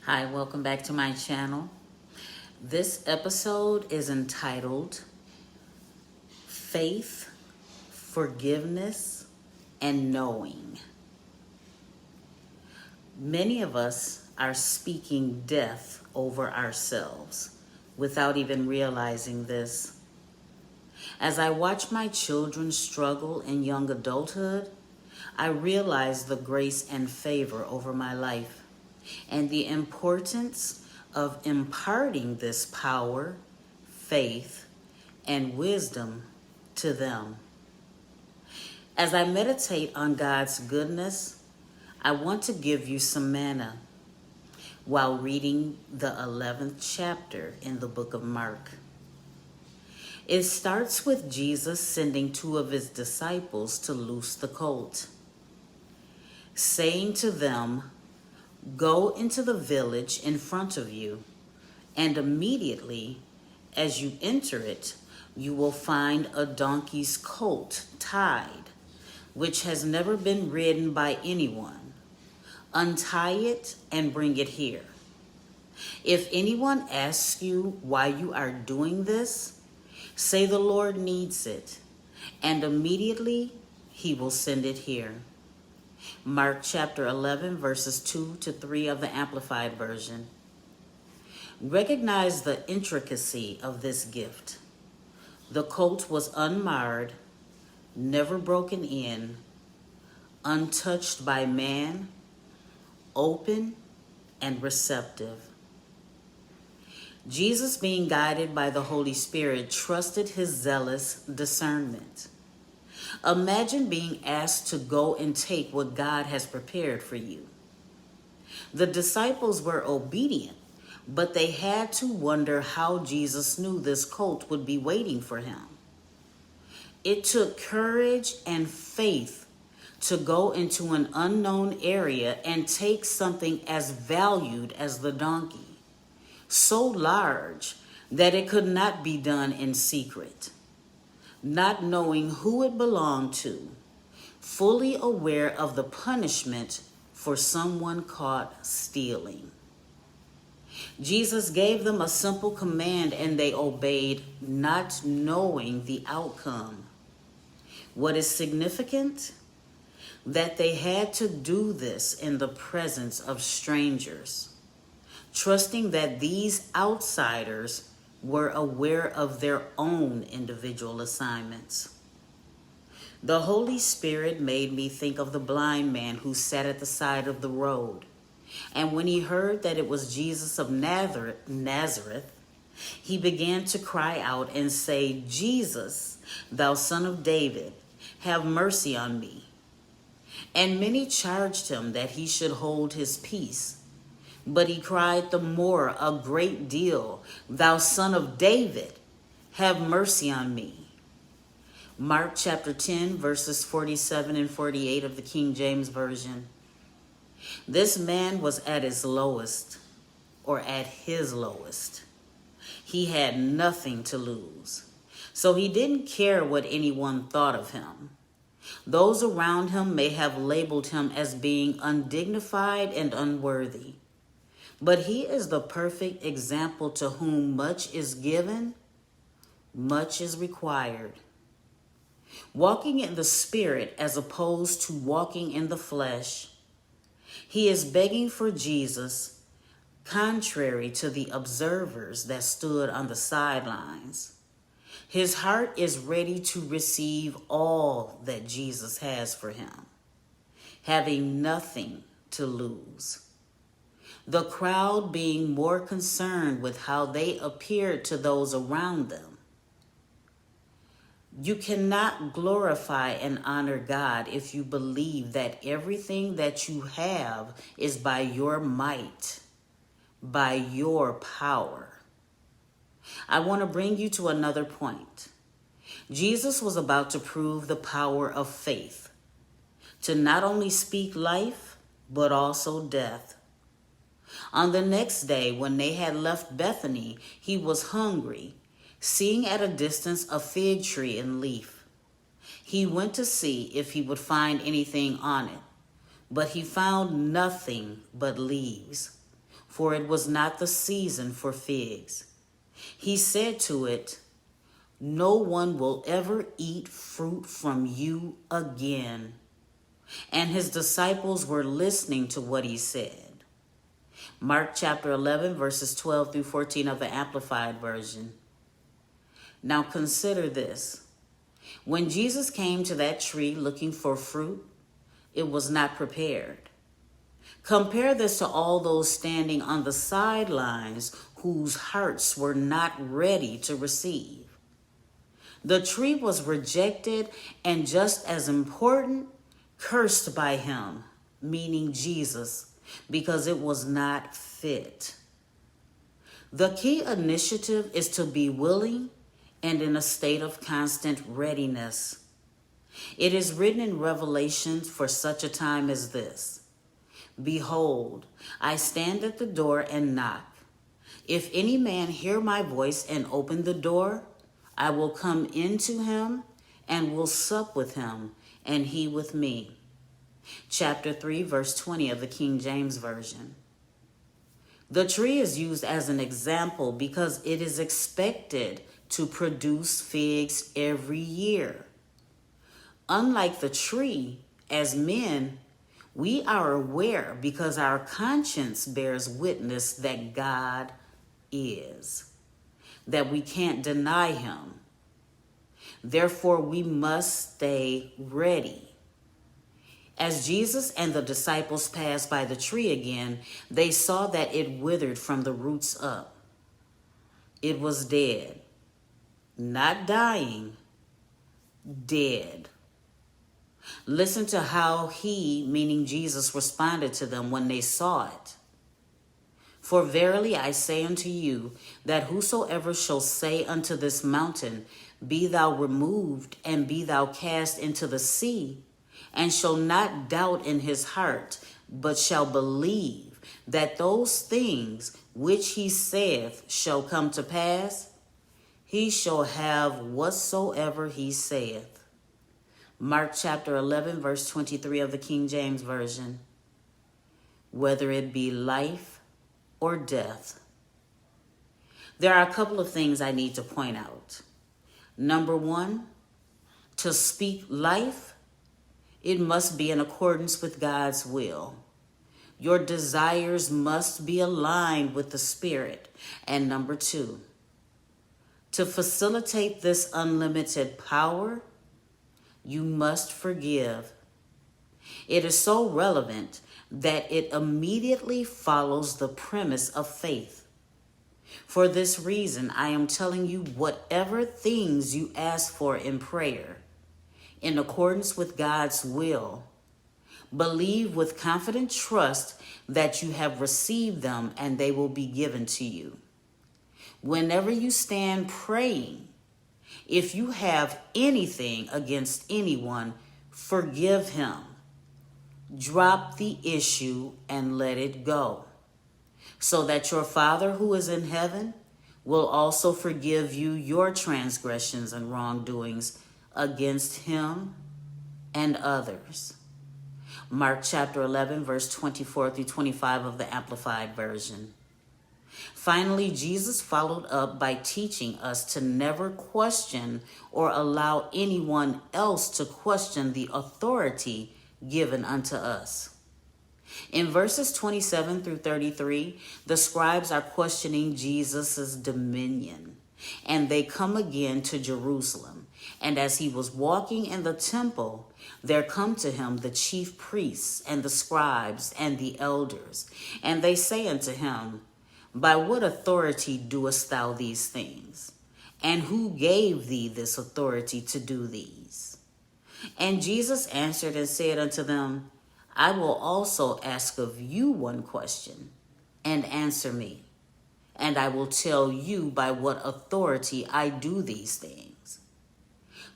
Hi, welcome back to my channel. This episode is entitled Faith, Forgiveness, and Knowing. Many of us are speaking death over ourselves without even realizing this. As I watch my children struggle in young adulthood, I realize the grace and favor over my life and the importance of imparting this power, faith, and wisdom to them. As I meditate on God's goodness, I want to give you some manna while reading the 11th chapter in the book of Mark. It starts with Jesus sending two of his disciples to loose the colt, saying to them, "Go into the village in front of you, and immediately as you enter it, you will find a donkey's colt tied, which has never been ridden by anyone. Untie it and bring it here. If anyone asks you why you are doing this, say the Lord needs it, and immediately he will send it here." Mark chapter 11, verses 2 to 3 of the Amplified Version. Recognize the intricacy of this gift. The colt was unmarred, never broken in, untouched by man, open and receptive. Jesus, being guided by the Holy Spirit, trusted his zealous discernment. Imagine being asked to go and take what God has prepared for you. The disciples were obedient, but they had to wonder how Jesus knew this colt would be waiting for him. It took courage and faith to go into an unknown area and take something as valued as the donkey, so large that it could not be done in secret. Not knowing who it belonged to, fully aware of the punishment for someone caught stealing. Jesus gave them a simple command and they obeyed, not knowing the outcome. What is significant? That they had to do this in the presence of strangers, trusting that these outsiders were aware of their own individual assignments. The Holy Spirit made me think of the blind man who sat at the side of the road. And when he heard that it was Jesus of Nazareth, he began to cry out and say, "Jesus, thou son of David, have mercy on me." And many charged him that he should hold his peace. But he cried the more a great deal, "Thou son of David, have mercy on me." Mark chapter 10, verses 47 and 48 of the King James Version. This man was at his lowest, or at his lowest. He had nothing to lose, so he didn't care what anyone thought of him. Those around him may have labeled him as being undignified and unworthy. But he is the perfect example to whom much is given, much is required. Walking in the Spirit as opposed to walking in the flesh, he is begging for Jesus, contrary to the observers that stood on the sidelines. His heart is ready to receive all that Jesus has for him, having nothing to lose. The crowd being more concerned with how they appeared to those around them. You cannot glorify and honor God if you believe that everything that you have is by your might, by your power. I want to bring you to another point. Jesus was about to prove the power of faith, to not only speak life, but also death. On the next day, when they had left Bethany, he was hungry, seeing at a distance a fig tree in leaf. He went to see if he would find anything on it, but he found nothing but leaves, for it was not the season for figs. He said to it, "No one will ever eat fruit from you again." And his disciples were listening to what he said. Mark chapter 11, verses 12 through 14 of the Amplified Version. Now consider this. When Jesus came to that tree looking for fruit, it was not prepared. Compare this to all those standing on the sidelines whose hearts were not ready to receive. The tree was rejected and, just as important, cursed by him, meaning Jesus, because it was not fit. The key initiative is to be willing and in a state of constant readiness. It is written in Revelation for such a time as this. "Behold, I stand at the door and knock. If any man hear my voice and open the door, I will come into him and will sup with him, and he with me." Chapter 3, verse 20 of the King James Version. The tree is used as an example because it is expected to produce figs every year. Unlike the tree, as men, we are aware because our conscience bears witness that God is, that we can't deny him. Therefore, we must stay ready. As Jesus and the disciples passed by the tree again, they saw that it withered from the roots up. It was dead. Not dying, dead. Listen to how he, meaning Jesus, responded to them when they saw it. "For verily I say unto you, that whosoever shall say unto this mountain, Be thou removed, and be thou cast into the sea, and shall not doubt in his heart, but shall believe that those things which he saith shall come to pass, he shall have whatsoever he saith." Mark chapter 11, verse 23 of the King James Version. Whether it be life or death. There are a couple of things I need to point out. Number one, to speak life, it must be in accordance with God's will. Your desires must be aligned with the Spirit. And number two, to facilitate this unlimited power, you must forgive. It is so relevant that it immediately follows the premise of faith. For this reason, I am telling you, whatever things you ask for in prayer, in accordance with God's will, believe with confident trust that you have received them and they will be given to you. Whenever you stand praying, if you have anything against anyone, forgive him. Drop the issue and let it go, so that your Father who is in heaven will also forgive you your transgressions and wrongdoings against him and others. Mark chapter 11, verse 24 through 25 of the Amplified Version. Finally, Jesus followed up by teaching us to never question or allow anyone else to question the authority given unto us. In verses 27 through 33, the scribes are questioning Jesus' dominion, and they come again to Jerusalem. And as he was walking in the temple, there come to him the chief priests and the scribes and the elders, and they say unto him, By what authority doest thou these things? And who gave thee this authority to do these? And Jesus answered and said unto them, I will also ask of you one question, and answer me, and I will tell you by what authority I do these things.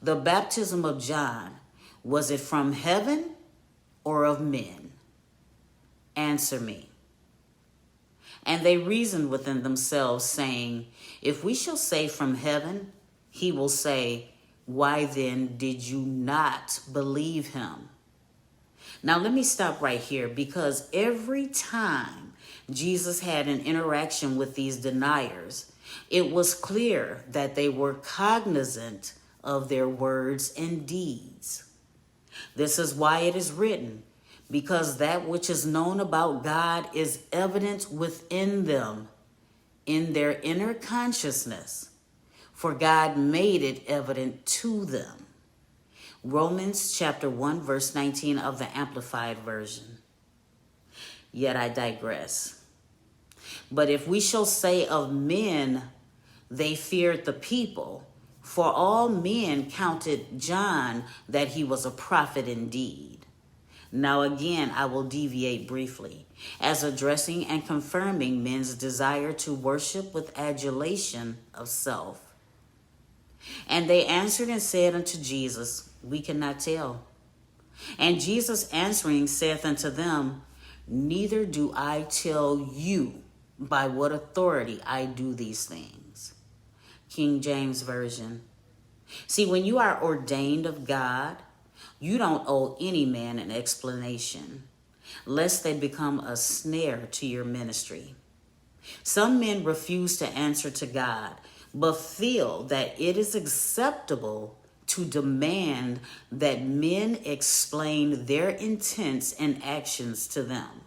The baptism of John, was it from heaven or of men? Answer me. And they reasoned within themselves, saying, If we shall say from heaven, he will say, Why then did you not believe him? Now let me stop right here, because every time Jesus had an interaction with these deniers. It was clear that they were cognizant of their words and deeds. This is why it is written, because that which is known about God is evident within them, in their inner consciousness, for God made it evident to them. Romans chapter 1, verse 19 of the Amplified Version. Yet I digress. But if we shall say of men, they feared the people, for all men counted John that he was a prophet indeed. Now again, I will deviate briefly, as addressing and confirming men's desire to worship with adulation of self. And they answered and said unto Jesus, We cannot tell. And Jesus answering saith unto them, Neither do I tell you by what authority I do these things. King James Version. See, when you are ordained of God, you don't owe any man an explanation, lest they become a snare to your ministry. Some men refuse to answer to God, but feel that it is acceptable to demand that men explain their intents and actions to them,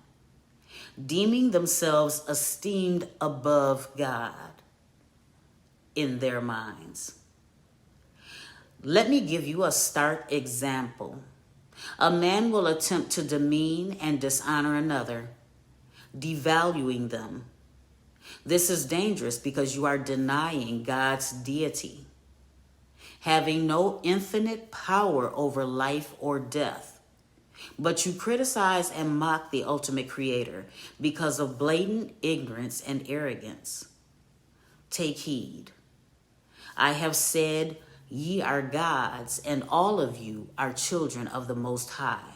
deeming themselves esteemed above God in their minds. Let me give you a stark example. A man will attempt to demean and dishonor another, devaluing them. This is dangerous because you are denying God's deity, having no infinite power over life or death. But you criticize and mock the ultimate creator because of blatant ignorance and arrogance. Take heed. I have said, Ye are gods, and all of you are children of the Most High.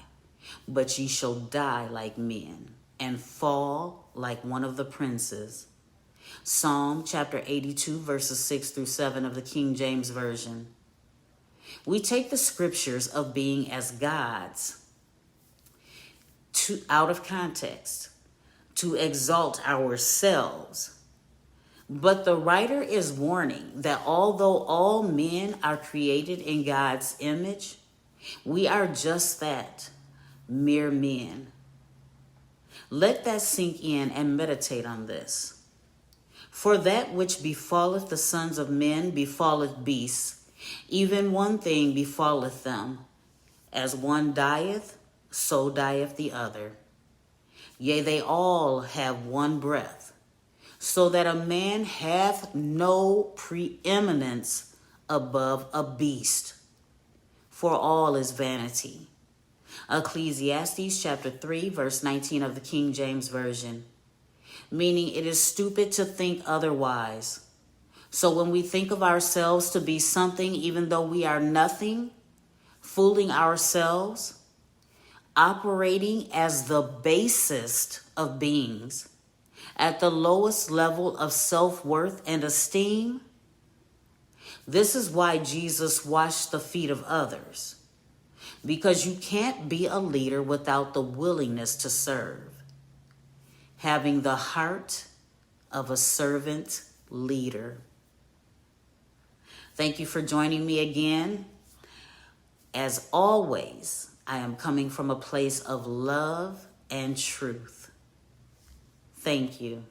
But ye shall die like men, and fall like one of the princes. Psalm chapter 82, verses 6 through 7 of the King James Version. We take the scriptures of being as gods out of context to exalt ourselves. But the writer is warning that although all men are created in God's image, we are just that, mere men. Let that sink in and meditate on this. For that which befalleth the sons of men befalleth beasts, even one thing befalleth them. As one dieth, so dieth the other. Yea, they all have one breath, so that a man hath no preeminence above a beast. For all is vanity. Ecclesiastes chapter 3, verse 19 of the King James Version. Meaning it is stupid to think otherwise. So when we think of ourselves to be something, even though we are nothing, fooling ourselves, operating as the basest of beings, at the lowest level of self-worth and esteem. This is why Jesus washed the feet of others, because you can't be a leader without the willingness to serve, having the heart of a servant leader. Thank you for joining me again. As always, I am coming from a place of love and truth. Thank you.